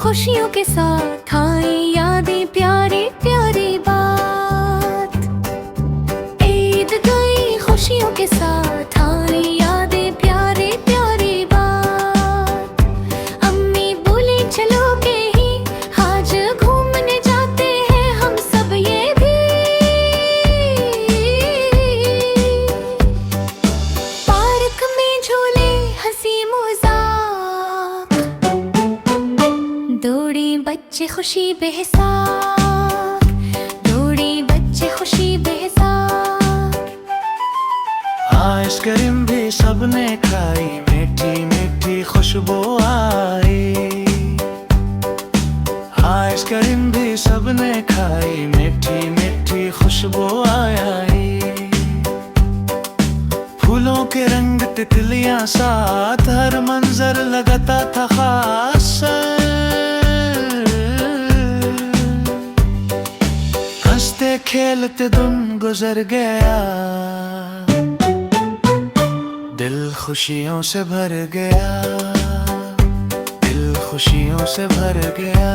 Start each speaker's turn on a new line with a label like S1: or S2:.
S1: खुशियों के साथ आई यादें प्यारी प्यारी बात। ईद गई खुशियों के साथ आई यादें प्यारी प्यारी बात। अम्मी बोली चलो के ही आज घूमने जाते हैं हम सब ये भी। पार्क में झूले हंसी मजाक, दौड़े बच्चे खुशी बेहिसाब, दौड़े बच्चे खुशी बेहिसाब।
S2: आइसक्रीम भी सबने खाई, मीठी मीठी खुशबू आई। आइसक्रीम भी सबने खाई, मीठी मीठी खुशबू आई। फूलों के रंग तितलियां साथ, हर मंजर लगता था खास। हंसते खेलते दिन गुजर गया, दिल खुशियों से भर गया, दिल खुशियों से भर गया।